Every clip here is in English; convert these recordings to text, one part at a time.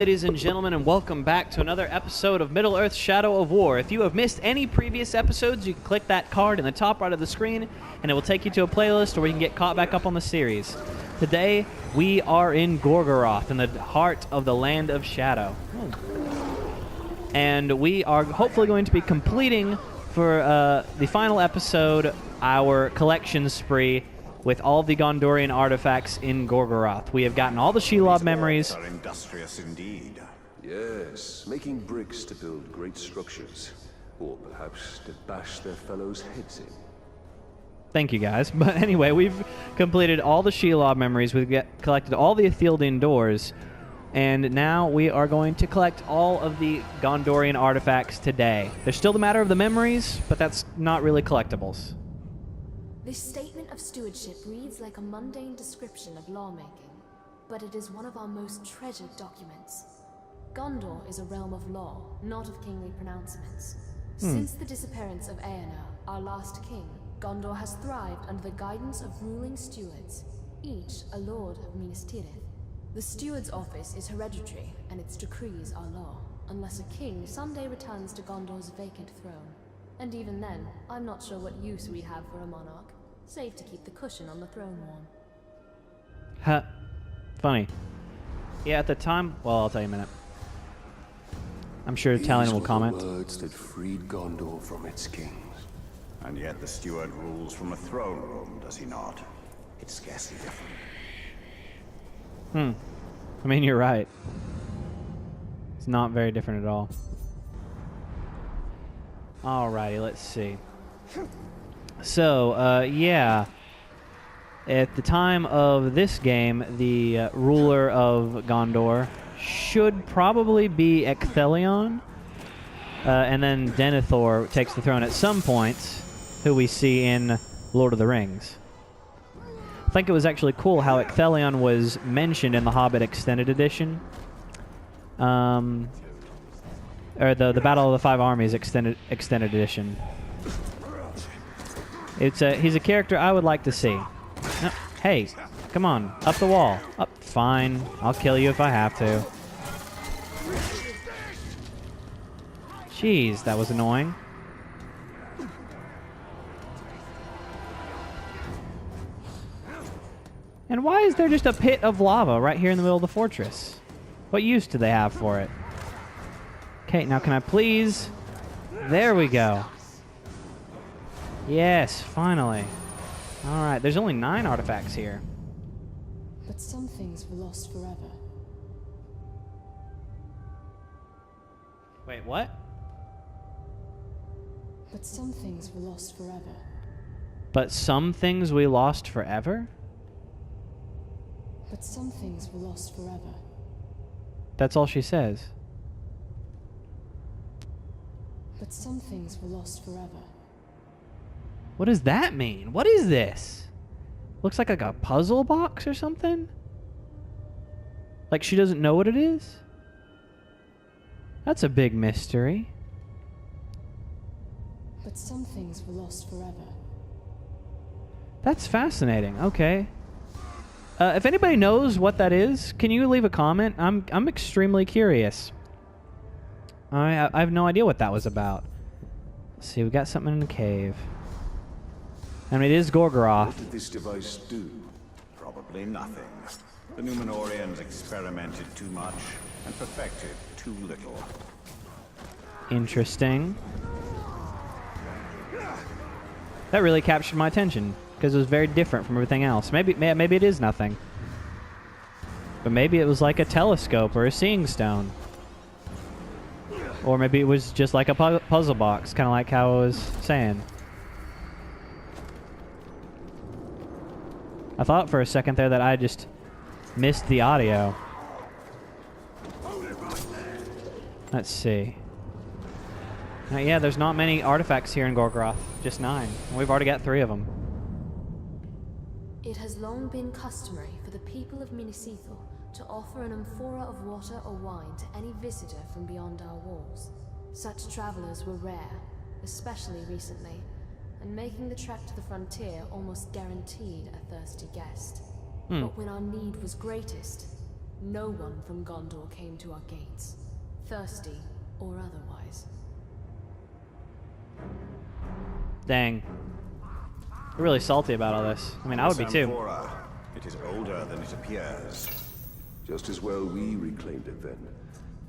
Ladies and gentlemen, and welcome back to another episode of Middle-earth: Shadow of War. If you have missed any previous episodes, you can click that card in the top right of the screen, and it will take you to a playlist where you can get caught back up on the series. Today, we are in Gorgoroth, in the heart of the Land of Shadow. And we are hopefully going to be completing, for the final episode, our collection spree with all the Gondorian artifacts in Gorgoroth. We have gotten all the Shelob memories. Are industrious indeed. Yes, making bricks to build great structures, or perhaps to bash their fellows' heads in. Thank you, guys. But anyway, we've completed all the Shelob memories. We've collected all the Ethildian doors, and now we are going to collect all of the Gondorian artifacts today. There's still the matter of the memories, but that's not really collectibles. This statement of stewardship reads like a mundane description of lawmaking, but it is one of our most treasured documents. Gondor is a realm of law, not of kingly pronouncements. Since the disappearance of Eärnur, our last king, Gondor has thrived under the guidance of ruling stewards, each a lord of Minas Tirith. The steward's office is hereditary, and its decrees are law, unless a king someday returns to Gondor's vacant throne. And even then, I'm not sure what use we have for a monarch, save to keep the cushion on the throne warm. Huh. Funny. Yeah, at the time... Well, I'll tell you in a minute. I'm sure Italian will comment. The words that freed Gondor from its kings. And yet the steward rules from a throne room, does he not? It's scarcely different. I mean, you're right. It's not very different at all. Alrighty, let's see. So, yeah. At the time of this game, the ruler of Gondor should probably be Ecthelion. And then Denethor takes the throne at some point, who we see in Lord of the Rings. I think it was actually cool how Ecthelion was mentioned in the Hobbit Extended Edition. Or the Battle of the Five Armies extended edition. He's a character I would like to see. No, hey, come on, up the wall. Up, fine. I'll kill you if I have to. Jeez, that was annoying. And why is there just a pit of lava right here in the middle of the fortress? What use do they have for it? Okay, now can I please... There we go. Yes, finally. Alright, there's only 9 artifacts here. But some things were lost forever. Wait, what? But some things were lost forever. But some things we lost forever? But some things were lost forever. That's all she says. But some things were lost forever. What does that mean? What is this? Looks like a puzzle box or something? Like she doesn't know what it is? That's a big mystery. But some things were lost forever. That's fascinating. Okay. If anybody knows what that is, can you leave a comment? I'm extremely curious. I have no idea what that was about. Let's see, we got something in the cave. And it is Gorgoroth. What did this device do? Probably nothing. The Númenóreans experimented too much and perfected too little. Interesting. That really captured my attention because it was very different from everything else. Maybe it is nothing. But maybe it was like a telescope or a seeing stone. Or maybe it was just like a puzzle box, kind of like how I was saying. I thought for a second there that I just missed the audio. Let's see. Yeah, there's not many artifacts here in Gorgoroth. Just 9. And we've already got 3 of them. It has long been customary for the people of Minas Ithil to offer an amphora of water or wine to any visitor from beyond our walls. Such travelers were rare, especially recently, and making the trek to the frontier almost guaranteed a thirsty guest. But when our need was greatest, No one from Gondor came to our gates, thirsty or otherwise. Dang. You're really salty about all this. I mean, I would be too. Samphora. It is older than it appears. Just as well we reclaimed it then.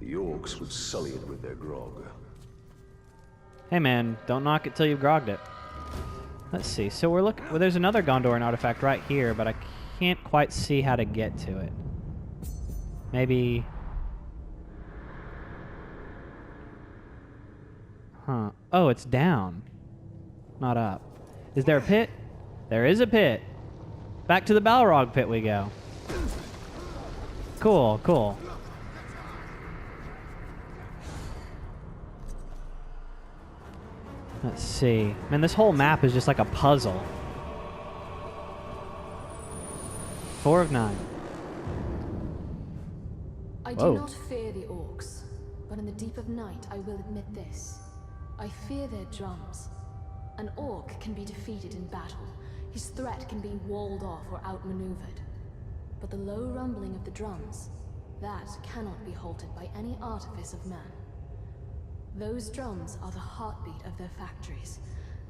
The orcs would sully it with their grog. Hey man, don't knock it till you've grogged it. Let's see. So we're looking. Well, there's another Gondorian artifact right here, but I can't quite see how to get to it. Maybe. Huh. Oh, it's down. Not up. Is there a pit? There is a pit. Back to the Balrog pit we go. Cool, cool. Let's see. Man, this whole map is just like a puzzle. 4 of 9. I Whoa. do not fear the orcs, but in the deep of night I will admit this. I fear their drums. An orc can be defeated in battle. His threat can be walled off or outmaneuvered. But the low rumbling of the drums, that cannot be halted by any artifice of man. Those drums are the heartbeat of their factories,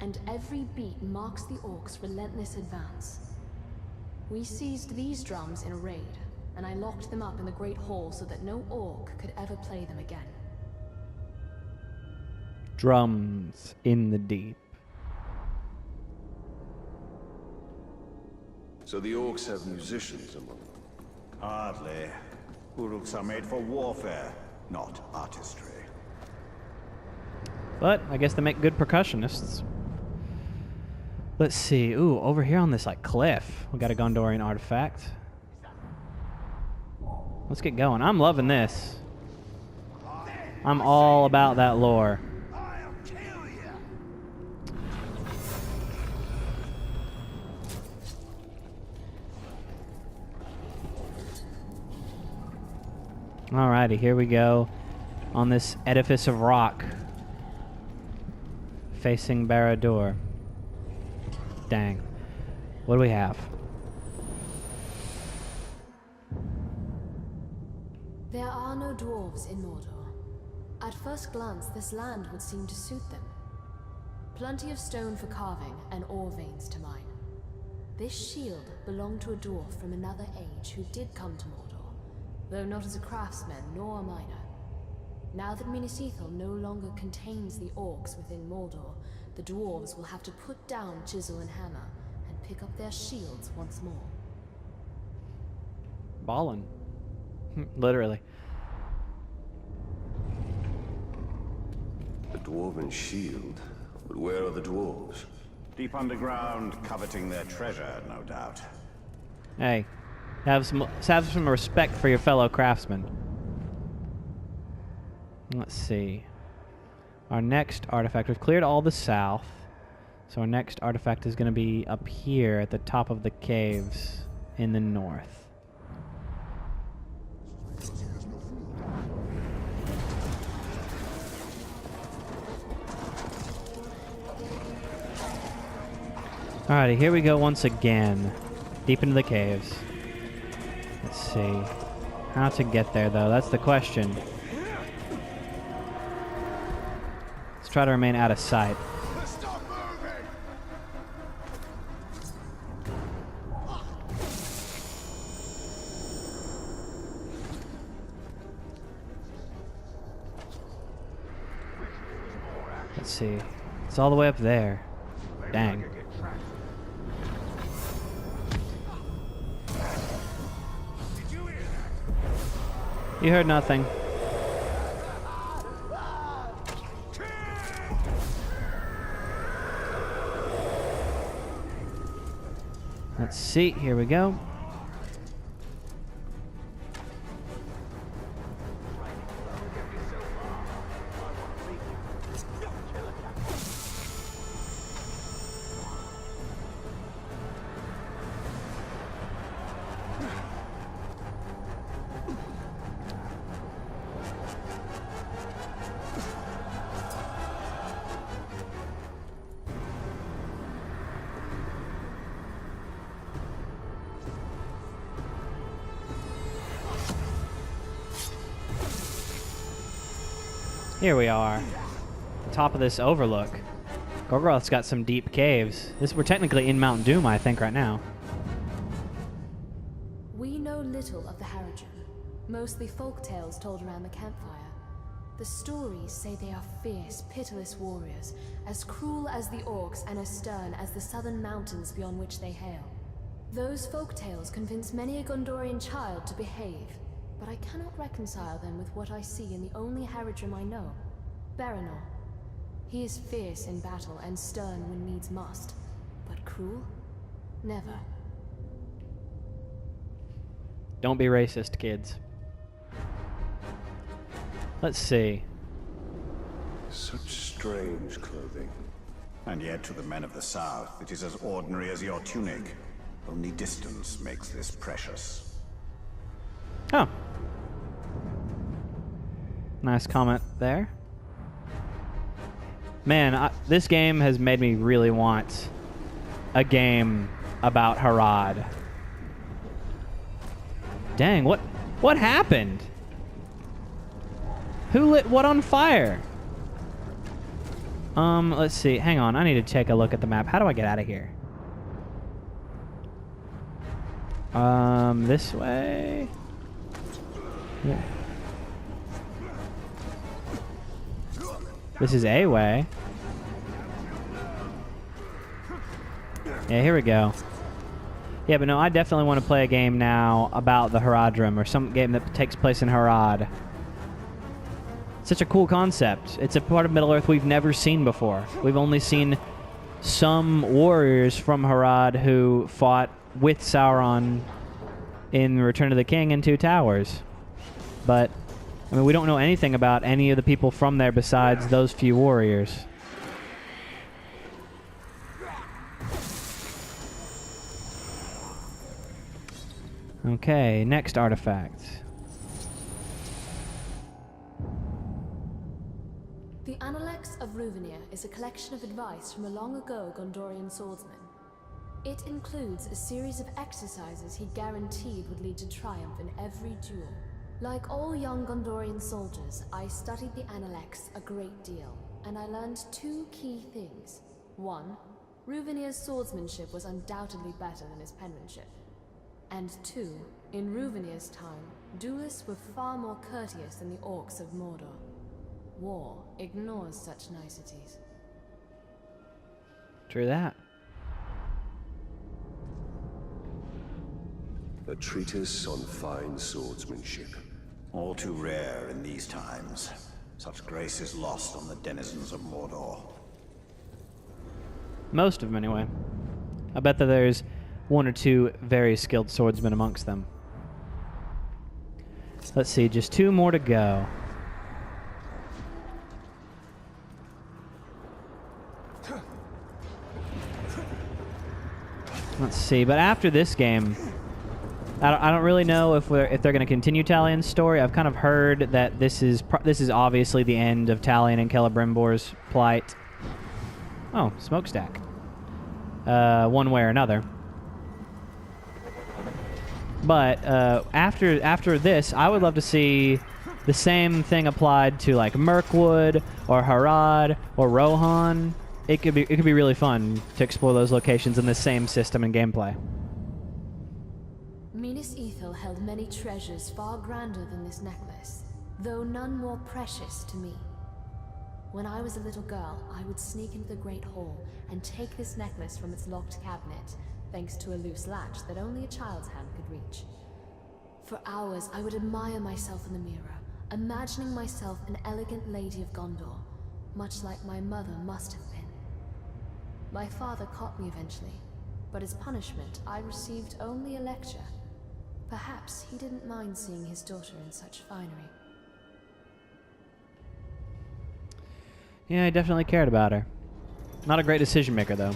and every beat marks the orcs' relentless advance. We seized these drums in a raid, and I locked them up in the Great Hall so that no orc could ever play them again. Drums in the deep. So the orcs have musicians among them. Hardly. Uruks are made for warfare, not artistry. But I guess they make good percussionists. Let's see. Ooh, over here on this like cliff, we got a Gondorian artifact. Let's get going. I'm loving this. I'm all about that lore. Alrighty, here we go on this edifice of rock facing Barad-dûr. Dang. What do we have? There are no dwarves in Mordor. At first glance, this land would seem to suit them. Plenty of stone for carving and ore veins to mine. This shield belonged to a dwarf from another age who did come to Mordor, though not as a craftsman nor a miner. Now that Minas Ithil no longer contains the orcs within Mordor, the dwarves will have to put down chisel and hammer and pick up their shields once more. Ballin'. Literally. The dwarven shield? But where are the dwarves? Deep underground, coveting their treasure, no doubt. Hey, have some respect for your fellow craftsmen. Let's see. Our next artifact, we've cleared all the south, so our next artifact is going to be up here at the top of the caves in the north. Alrighty, here we go once again, deep into the caves. Let's see. How to get there, though, that's the question. Let's try to remain out of sight. Let's see. It's all the way up there. Dang. You heard nothing. Let's see, here we go. Here we are. The top of this overlook. Gorgoroth's got some deep caves. We're technically in Mount Doom, I think, right now. We know little of the Haradrim, mostly folk tales told around the campfire. The stories say they are fierce, pitiless warriors, as cruel as the orcs and as stern as the southern mountains beyond which they hail. Those folk tales convince many a Gondorian child to behave, but I cannot reconcile them with what I see in the only Haradrim I know, Baranor. He is fierce in battle and stern when needs must, but cruel? Never. Don't be racist, kids. Let's see. Such strange clothing. And yet to the men of the South, it is as ordinary as your tunic. Only distance makes this precious. Oh. Nice comment there. Man, this game has made me really want a game about Harad. Dang, what happened? Who lit what on fire? Let's see. Hang on. I need to take a look at the map. How do I get out of here? This way? Yeah. This is a way. Yeah, here we go. Yeah, but no, I definitely want to play a game now about the Haradrim, or some game that takes place in Harad. Such a cool concept. It's a part of Middle-earth we've never seen before. We've only seen some warriors from Harad who fought with Sauron in Return of the King and Two Towers. But, I mean, we don't know anything about any of the people from there besides those few warriors. Okay, next artifact. The Analects of Ruvenier is a collection of advice from a long-ago Gondorian swordsman. It includes a series of exercises he guaranteed would lead to triumph in every duel. Like all young Gondorian soldiers, I studied the Analects a great deal, and I learned two key things. One, Ruvenier's swordsmanship was undoubtedly better than his penmanship. And two, in Ruvenier's time, duelists were far more courteous than the orcs of Mordor. War ignores such niceties. True that. A treatise on fine swordsmanship. All too rare in these times. Such grace is lost on the denizens of Mordor. Most of them, anyway. I bet that there's one or two very skilled swordsmen amongst them. Let's see, just two more to go. Let's see, but after this game, I don't really know if they're going to continue Talion's story. I've kind of heard that this is obviously the end of Talion and Celebrimbor's plight. Oh, smokestack. One way or another. But after this, I would love to see the same thing applied to like Mirkwood or Harad or Rohan. It could be really fun to explore those locations in the same system and gameplay. Minas Ithil held many treasures far grander than this necklace, though none more precious to me. When I was a little girl, I would sneak into the Great Hall and take this necklace from its locked cabinet, thanks to a loose latch that only a child's hand could reach. For hours, I would admire myself in the mirror, imagining myself an elegant lady of Gondor, much like my mother must have been. My father caught me eventually, but as punishment, I received only a lecture. Perhaps he didn't mind seeing his daughter in such finery. Yeah, I definitely cared about her. Not a great decision maker, though.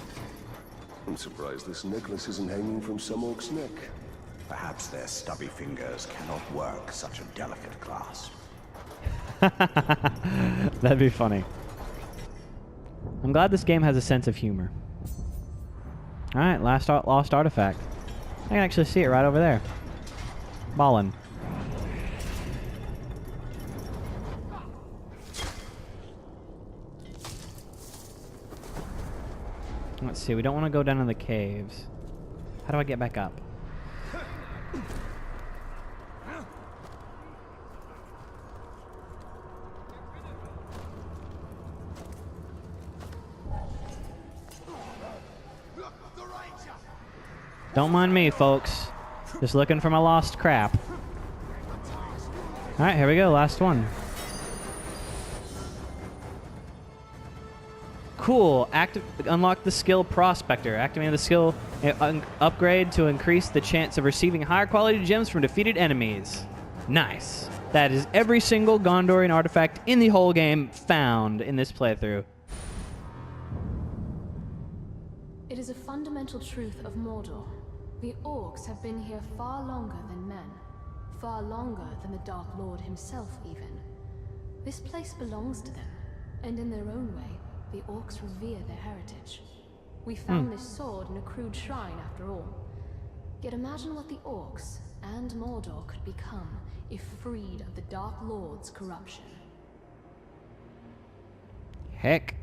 I'm surprised this necklace isn't hanging from some orc's neck. Perhaps their stubby fingers cannot work such a delicate clasp. That'd be funny. I'm glad this game has a sense of humor. Alright, lost artifact. I can actually see it right over there. Ballin'. Let's see, we don't want to go down in the caves. How do I get back up? Don't mind me, folks. Just looking for my lost crap. Alright, here we go, last one. Cool. Unlock the skill Prospector. Activating the skill upgrade to increase the chance of receiving higher quality gems from defeated enemies. Nice. That is every single Gondorian artifact in the whole game found in this playthrough. It is a fundamental truth of Mordor. The orcs have been here far longer than men. Far longer than the Dark Lord himself, even. This place belongs to them, and in their own way, the orcs revere their heritage. We found this sword in a crude shrine, after all. Yet imagine what the orcs and Mordor could become if freed of the Dark Lord's corruption. Heck,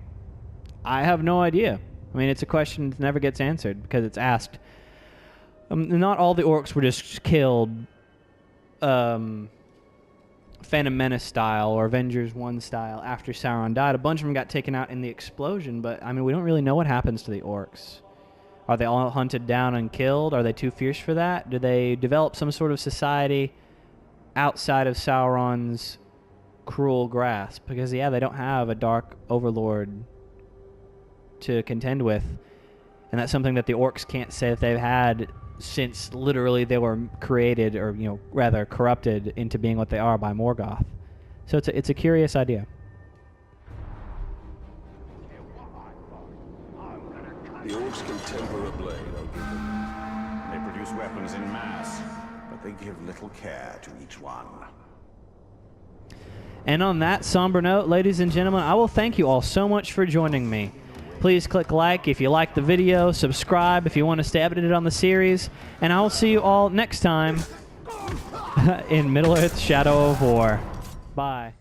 I have no idea. I mean, it's a question that never gets answered because it's asked. Not all the orcs were just killed Phantom Menace style or Avengers 1 style after Sauron died. A bunch of them got taken out in the explosion, but I mean, we don't really know what happens to the orcs. Are they all hunted down and killed? Are they too fierce for that? Do they develop some sort of society outside of Sauron's cruel grasp? Because, yeah, they don't have a dark overlord to contend with. And that's something that the orcs can't say that they've had since literally they were created, or, you know, rather corrupted into being what they are by Morgoth. So it's a curious idea. The orcs can temper a blade, I'll give them. They produce weapons in mass, but they give little care to each one. And on that somber note, ladies and gentlemen, I will thank you all so much for joining me. Please click like if you like the video, subscribe if you want to stay updated on the series, and I will see you all next time in Middle-earth: Shadow of War. Bye.